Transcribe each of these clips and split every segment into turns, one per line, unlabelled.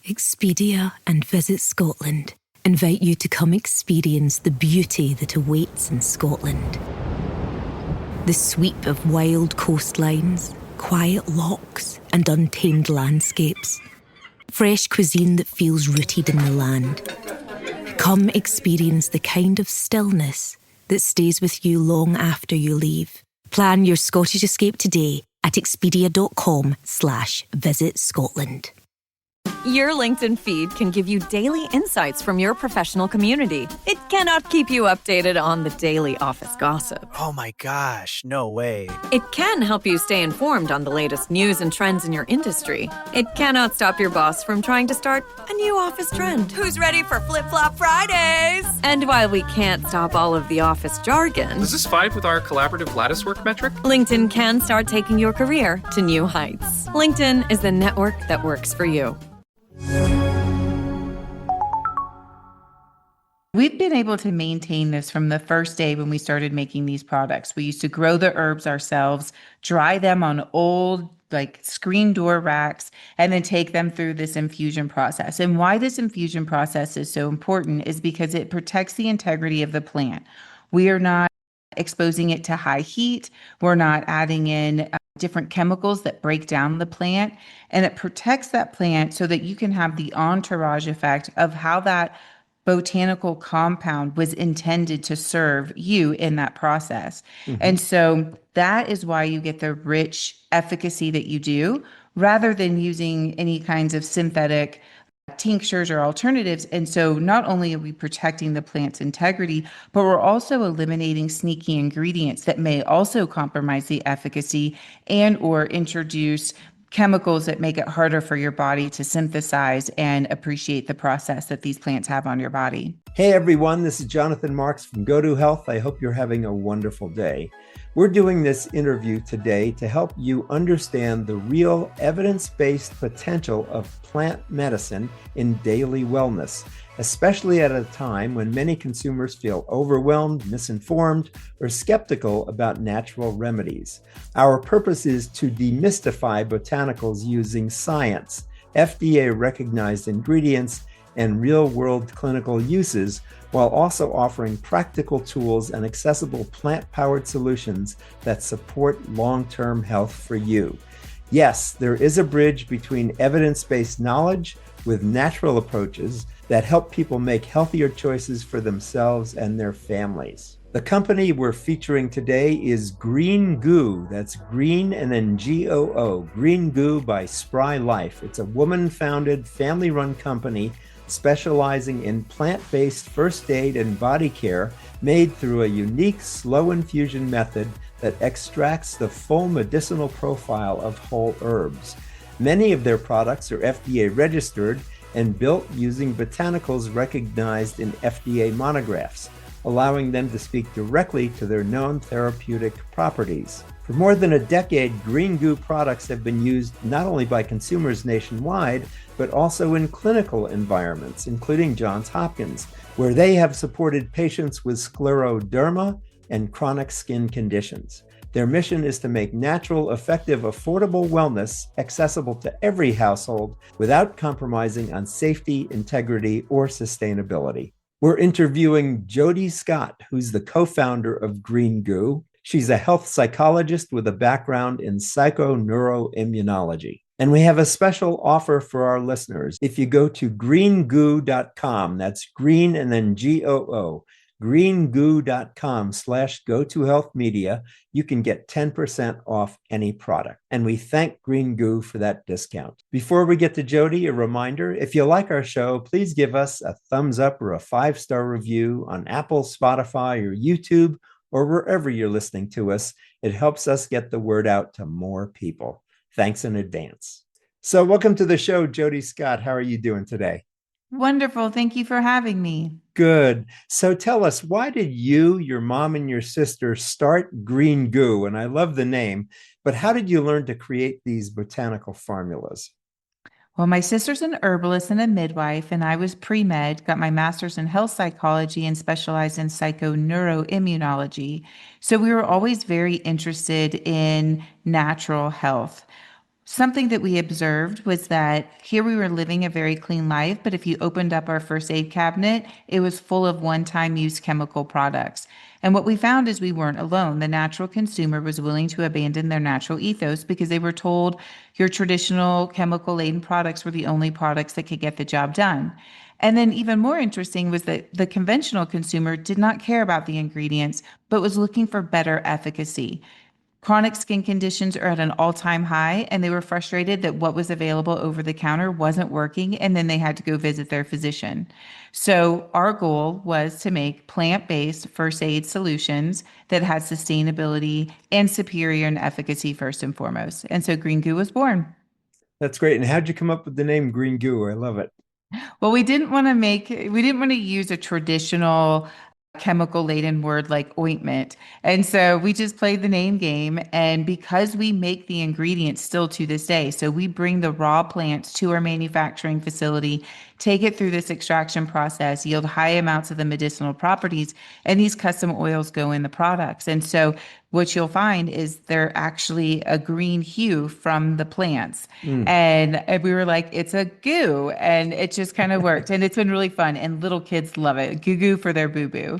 Expedia and Visit Scotland invite you to come experience the beauty that awaits in Scotland. The sweep of wild coastlines, quiet lochs, and untamed landscapes. Fresh cuisine that feels rooted in the land. Come experience the kind of stillness that stays with you long after you leave. Plan your Scottish escape today at expedia.com/Visit Scotland.
Your LinkedIn feed can give you daily insights from your professional community. It cannot keep you updated on the daily office gossip.
Oh my gosh, no way.
It can help you stay informed on the latest news and trends in your industry. It cannot stop your boss from trying to start a new office trend. Who's ready for Flip-Flop Fridays? And while we can't stop all of the office jargon...
Does this vibe with our collaborative lattice work metric?
LinkedIn can start taking your career to new heights. LinkedIn is the network that works for you.
We've been able to maintain this from the first day when we started making these products. We used to grow the herbs ourselves, dry them on old screen door racks, and then take them through this infusion process. And why this infusion process is so important is because it protects the integrity of the plant. We are not exposing it to high heat. We're not adding in different chemicals that break down the plant, and it protects that plant so that you can have the entourage effect of how that botanical compound was intended to serve you in that process. Mm-hmm. And so that is why you get the rich efficacy that you do, rather than using any kinds of synthetic tinctures or alternatives. And so not only are we protecting the plant's integrity, but we're also eliminating sneaky ingredients that may also compromise the efficacy and or introduce chemicals that make it harder for your body to synthesize and appreciate the process that these plants have on your body.
Hey everyone, this is Jonathan Marks from Go To Health. I hope you're having a wonderful day. We're doing this interview today to help you understand the real evidence-based potential of plant medicine in daily wellness, especially at a time when many consumers feel overwhelmed, misinformed, or skeptical about natural remedies. Our purpose is to demystify botanicals using science, FDA-recognized ingredients, and real-world clinical uses, while also offering practical tools and accessible plant-powered solutions that support long-term health for you. Yes, there is a bridge between evidence-based knowledge with natural approaches that help people make healthier choices for themselves and their families. The company we're featuring today is Green Goo. That's green and then G-O-O, Green Goo by Spry Life. It's a woman-founded, family-run company specializing in plant-based first aid and body care made through a unique slow infusion method that extracts the full medicinal profile of whole herbs. Many of their products are FDA registered and built using botanicals recognized in FDA monographs, allowing them to speak directly to their known therapeutic properties. For more than a decade, Green Goo products have been used not only by consumers nationwide, but also in clinical environments, including Johns Hopkins, where they have supported patients with scleroderma and chronic skin conditions. Their mission is to make natural, effective, affordable wellness accessible to every household without compromising on safety, integrity, or sustainability. We're interviewing Jodi Scott, who's the co-founder of Green Goo. She's a health psychologist with a background in psychoneuroimmunology. And we have a special offer for our listeners. If you go to greengoo.com, that's green and then G-O-O, greengoo.com/go-to-health-media, you can get 10% off any product. And we thank Green Goo for that discount. Before we get to Jodi, a reminder, if you like our show, please give us a thumbs up or a 5-star review on Apple, Spotify, or YouTube, or wherever you're listening to us. It helps us get the word out to more people. Thanks in advance. So welcome to the show, Jodi Scott. How are you doing today?
Wonderful. Thank you for having me.
Good. So tell us, why did you, your mom, and your sister start Green Goo? And I love the name, but how did you learn to create these botanical formulas?
Well, my sister's an herbalist and a midwife, and I was pre-med, got my master's in health psychology and specialized in psychoneuroimmunology. So we were always very interested in natural health. Something that we observed was that here we were living a very clean life, but if you opened up our first aid cabinet, it was full of one-time use chemical products. And what we found is we weren't alone. The natural consumer was willing to abandon their natural ethos because they were told your traditional chemical-laden products were the only products that could get the job done. And then even more interesting was that the conventional consumer did not care about the ingredients, but was looking for better efficacy. Chronic skin conditions are at an all-time high, and they were frustrated that what was available over the counter wasn't working, and then they had to go visit their physician. So our goal was to make plant-based first aid solutions that had sustainability and superior in efficacy first and foremost. And so Green Goo was born.
That's great. And how'd you come up with the name Green Goo? I love it.
Well, we didn't want to use a traditional chemical laden word like ointment. And so we just played the name game. And because we make the ingredients still to this day, so we bring the raw plants to our manufacturing facility, take it through this extraction process, yield high amounts of the medicinal properties, and these custom oils go in the products. And so what you'll find is they're actually a green hue from the plants.
Mm.
And we were like, it's a goo. And it just kind of worked. And it's been really fun. And little kids love it. Goo goo for their boo boo.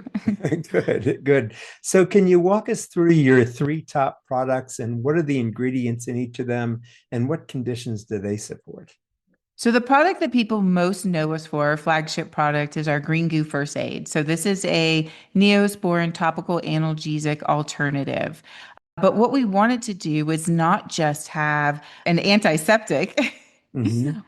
Good, good. So can you walk us through your three top products and what are the ingredients in each of them and what conditions do they support?
So the product that people most know us for, our flagship product, is our Green Goo First Aid. So this is a Neosporin topical analgesic alternative. But what we wanted to do was not just have an antiseptic.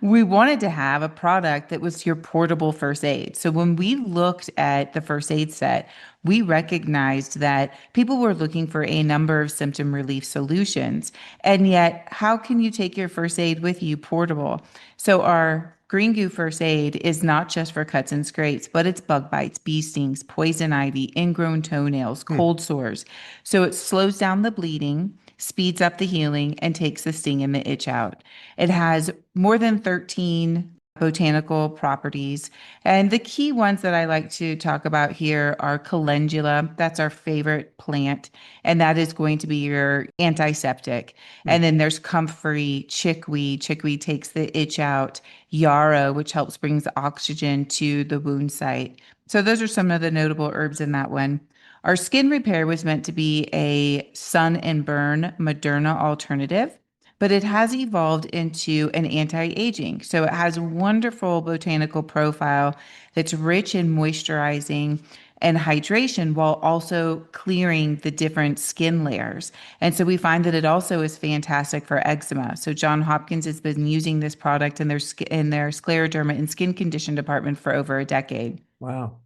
We wanted to have a product that was your portable first aid. So when we looked at the first aid set, we recognized that people were looking for a number of symptom relief solutions. And yet, how can you take your first aid with you portable? So our Green Goo First Aid is not just for cuts and scrapes, but it's bug bites, bee stings, poison ivy, ingrown toenails, cold sores. So it slows down the bleeding, speeds up the healing, and takes the sting and the itch out. It has more than 13 botanical properties. And the key ones that I like to talk about here are calendula. That's our favorite plant. And that is going to be your antiseptic. And then there's comfrey, chickweed. Chickweed takes the itch out. Yarrow, which helps brings oxygen to the wound site. So those are some of the notable herbs in that one. Our skin repair was meant to be a sun and burn Moderna alternative, but it has evolved into an anti-aging. So it has a wonderful botanical profile that's rich in moisturizing and hydration while also clearing the different skin layers. And so we find that it also is fantastic for eczema. So John Hopkins has been using this product in their scleroderma and skin condition department for over a decade.
Wow.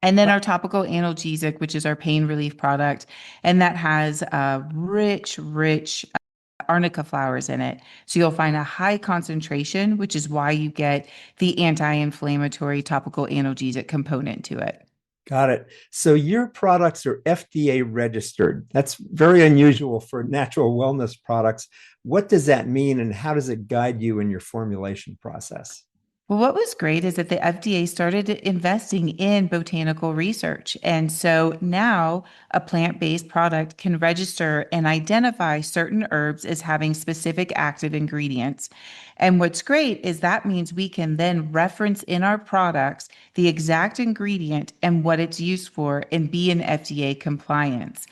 And then our topical analgesic, which is our pain relief product, and that has rich arnica flowers in it. So you'll find a high concentration, which is why you get the anti-inflammatory topical analgesic component to it.
Got it. So your products are FDA registered. That's very unusual for natural wellness products. What does that mean and how does it guide you in your formulation process?
Well, what was great is that the FDA started investing in botanical research. And so now a plant-based product can register and identify certain herbs as having specific active ingredients. And what's great is that means we can then reference in our products the exact ingredient and what it's used for and be in FDA compliance.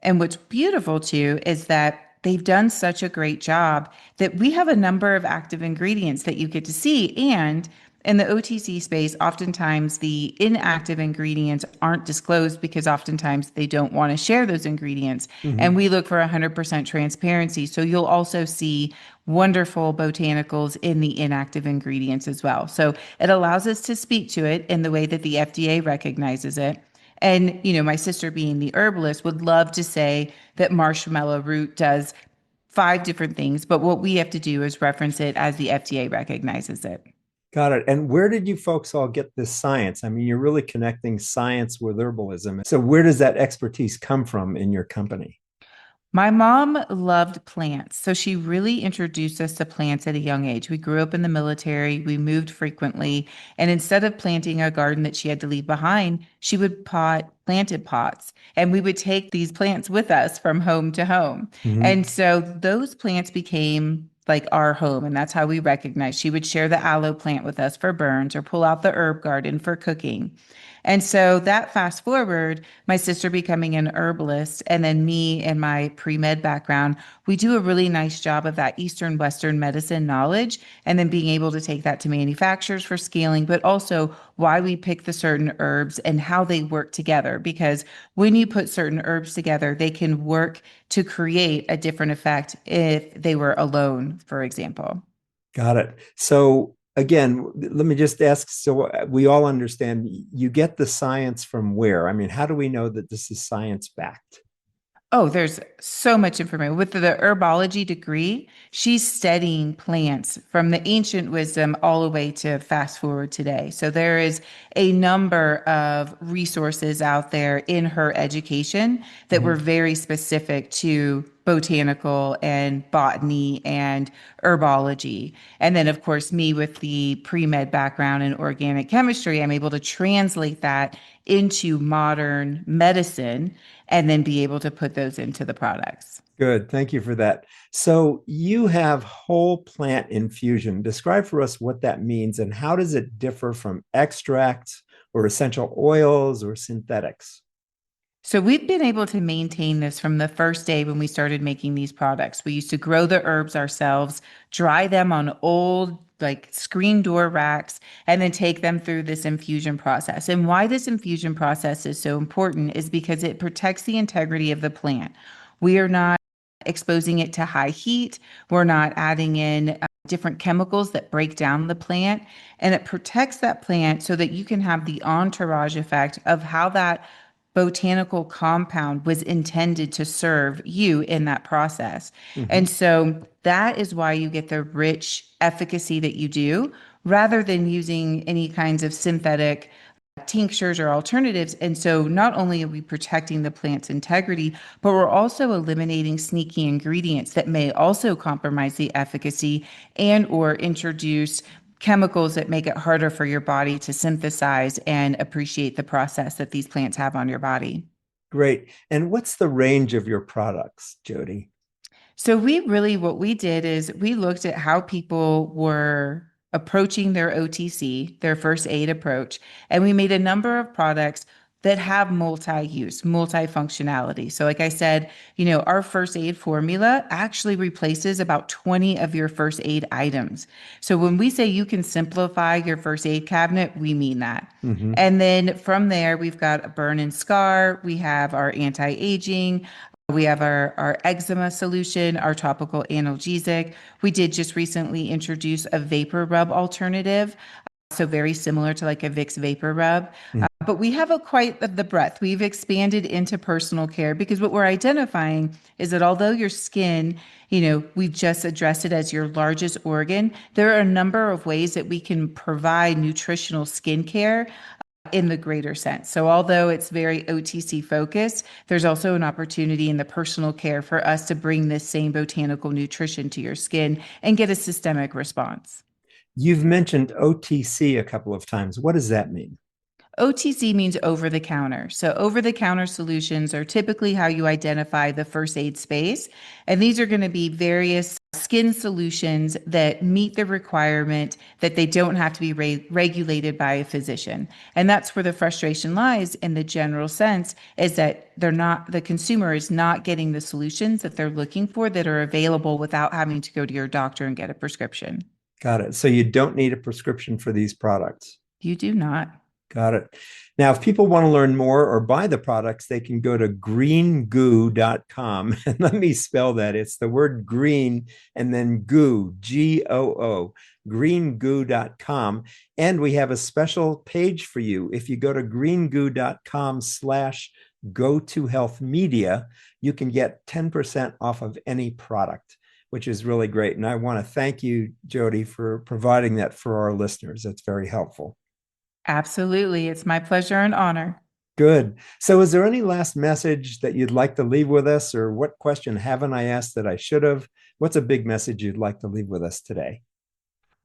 And what's beautiful too is that they've done such a great job that we have a number of active ingredients that you get to see. And in the OTC space, oftentimes the inactive ingredients aren't disclosed because oftentimes they don't want to share those ingredients. And we look for 100% transparency. So you'll also see wonderful botanicals in the inactive ingredients as well. So it allows us to speak to it in the way that the FDA recognizes it. And, you know, my sister being the herbalist would love to say that marshmallow root does 5 different things, but what we have to do is reference it as the FDA recognizes it.
Got it. And where did you folks all get this science? I mean, you're really connecting science with herbalism. So where does that expertise come from in your company?
My mom loved plants, so she really introduced us to plants at a young age. We grew up in the military, we moved frequently, and instead of planting a garden that she had to leave behind, she would planted pots, and we would take these plants with us from home to home. And so those plants became like our home, and that's how we recognize. She would share the aloe plant with us for burns or pull out the herb garden for cooking. And so that fast forward, my sister becoming an herbalist, and then me and my pre-med background, we do a really nice job of that Eastern Western medicine knowledge, and then being able to take that to manufacturers for scaling, but also why we pick the certain herbs and how they work together. Because when you put certain herbs together, they can work to create a different effect if they were alone, for example.
Got it. So again, let me just ask so we all understand you get the science from where? I mean, how do we know that this is science backed?
Oh, there's so much information. With the herbology degree, she's studying plants from the ancient wisdom all the way to fast forward today. So there is a number of resources out there in her education that were very specific to botanical and botany and herbology. And then, of course, me with the pre-med background in organic chemistry, I'm able to translate that into modern medicine and then be able to put those into the products.
Good. Thank you for that. So you have whole plant infusion. Describe for us what that means and how does it differ from extracts or essential oils or synthetics?
So we've been able to maintain this from the first day when we started making these products. We used to grow the herbs ourselves, dry them on old like screen door racks, and then take them through this infusion process. And why this infusion process is so important is because it protects the integrity of the plant. We are not exposing it to high heat. We're not adding in different chemicals that break down the plant, and it protects that plant so that you can have the entourage effect of how that botanical compound was intended to serve you in that process. And so that is why you get the rich efficacy that you do rather than using any kinds of synthetic tinctures or alternatives. And so not only are we protecting the plant's integrity, but we're also eliminating sneaky ingredients that may also compromise the efficacy and or introduce chemicals that make it harder for your body to synthesize and appreciate the process that these plants have on your body.
Great. And what's the range of your products, Jodi?
So what we did is we looked at how people were approaching their OTC, their first aid approach, and we made a number of products that have multi-use, multi-functionality. So like I said, our first aid formula actually replaces about 20 of your first aid items. So when we say you can simplify your first aid cabinet, we mean that. And then from there, we've got a burn and scar. We have our anti-aging. We have our eczema solution, our topical analgesic. We did just recently introduce a vapor rub alternative. So very similar to like a Vicks vapor rub. But we have quite the breadth. We've expanded into personal care because what we're identifying is that although your skin, we've just addressed it as your largest organ, there are a number of ways that we can provide nutritional skincare in the greater sense. So although it's very OTC focused, there's also an opportunity in the personal care for us to bring this same botanical nutrition to your skin and get a systemic response.
You've mentioned OTC a couple of times. What does that mean?
OTC means over the counter. So over the counter solutions are typically how you identify the first aid space. And these are going to be various skin solutions that meet the requirement that they don't have to be regulated by a physician. And that's where the frustration lies in the general sense is that the consumer is not getting the solutions that they're looking for that are available without having to go to your doctor and get a prescription.
Got it. So you don't need a prescription for these products.
You do not.
Got it. Now, if people want to learn more or buy the products, they can go to greengoo.com. And let me spell that. It's the word green and then goo, Goo, greengoo.com. And we have a special page for you. If you go to greengoo.com/go-to-health-media, you can get 10% off of any product, which is really great. And I want to thank you, Jodi, for providing that for our listeners. That's very helpful.
Absolutely. It's my pleasure and honor.
Good. So is there any last message that you'd like to leave with us, or what question haven't I asked that I should have? What's a big message you'd like to leave with us today?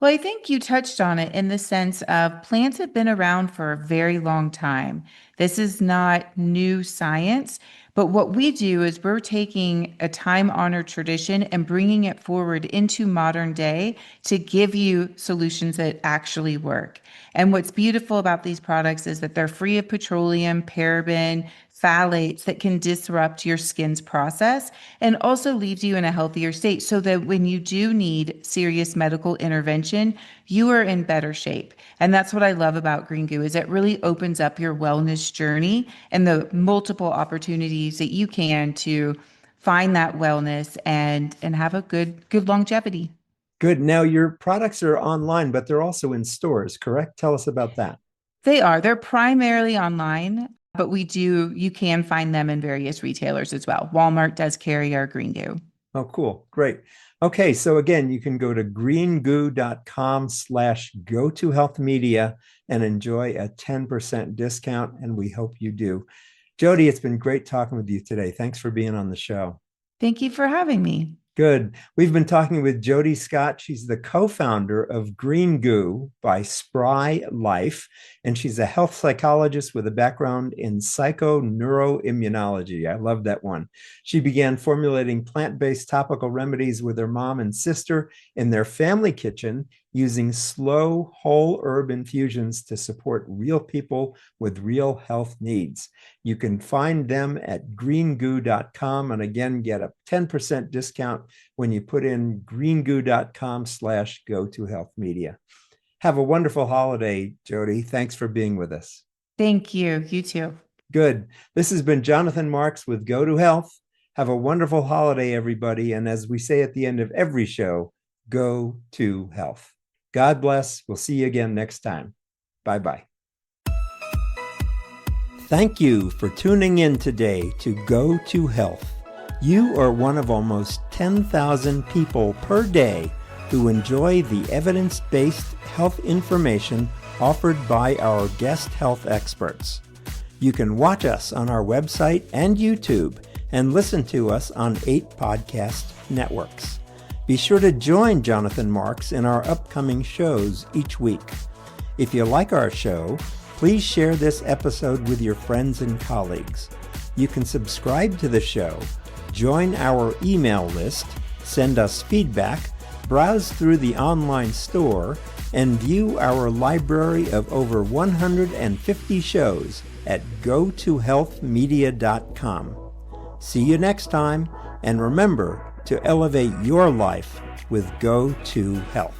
Well, I think you touched on it in the sense of plants have been around for a very long time. This is not new science, but what we do is we're taking a time-honored tradition and bringing it forward into modern day to give you solutions that actually work. And what's beautiful about these products is that they're free of petroleum, paraben, phthalates that can disrupt your skin's process and also leaves you in a healthier state so that when you do need serious medical intervention, you are in better shape. And that's what I love about Green Goo is it really opens up your wellness journey and the multiple opportunities that you can to find that wellness and have a good longevity.
Good. Now, your products are online, but they're also in stores, correct? Tell us about that.
They're primarily online, but you can find them in various retailers as well. Walmart does carry our Green Goo.
Oh, cool. Great. Okay. So again, you can go to greengoo.com/go-to-health-media and enjoy a 10% discount. And we hope you do. Jodi, it's been great talking with you today. Thanks for being on the show.
Thank you for having me.
Good. We've been talking with Jodi Scott. She's the co-founder of Green Goo by Spry Life, and she's a health psychologist with a background in psychoneuroimmunology. I love that one. She began formulating plant-based topical remedies with her mom and sister in their family kitchen using slow whole herb infusions to support real people with real health needs. You can find them at greengoo.com and again, get a 10% discount when you put in greengoo.com/go-to-health-media. Have a wonderful holiday, Jodi. Thanks for being with us.
Thank you. You too.
Good. This has been Jonathan Marks with Go to Health. Have a wonderful holiday, everybody. And as we say at the end of every show, go to health. God bless. We'll see you again next time. Bye-bye. Thank you for tuning in today to Go to Health. You are one of almost 10,000 people per day who enjoy the evidence-based health information offered by our guest health experts. You can watch us on our website and YouTube and listen to us on 8 podcast networks. Be sure to join Jonathan Marks in our upcoming shows each week. If you like our show, please share this episode with your friends and colleagues. You can subscribe to the show, join our email list, send us feedback, browse through the online store, and view our library of over 150 shows at go-to-healthmedia.com. See you next time, and remember to elevate your life with Go to Health.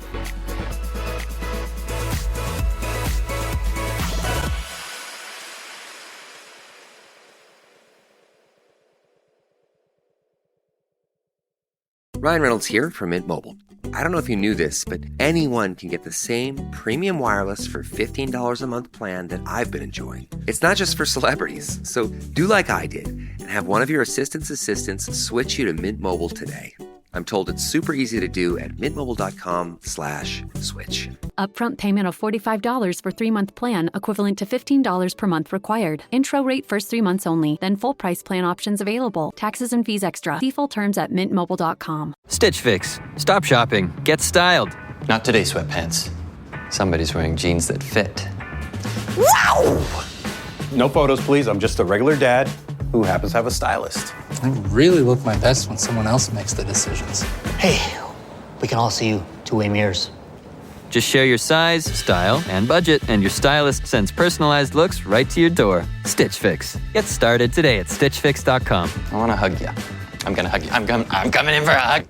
Ryan Reynolds here from Mint Mobile. I don't know if you knew this, but anyone can get the same premium wireless for $15 a month plan that I've been enjoying. It's not just for celebrities. So do like I did and have one of your assistants switch you to Mint Mobile today. I'm told it's super easy to do at mintmobile.com/switch.
Upfront payment of $45 for 3-month plan, equivalent to $15 per month required. Intro rate first 3 months only, then full price plan options available. Taxes and fees extra. See full terms at mintmobile.com.
Stitch Fix. Stop shopping. Get styled.
Not today, sweatpants. Somebody's wearing jeans that fit.
Wow! No photos, please. I'm just a regular dad who happens to have a stylist.
I really look my best when someone else makes the decisions.
Hey, we can all see you 2-way mirrors.
Just share your size, style, and budget, and your stylist sends personalized looks right to your door. Stitch Fix. Get started today at stitchfix.com.
I want to hug you. I'm going to hug you. I'm coming in for a hug.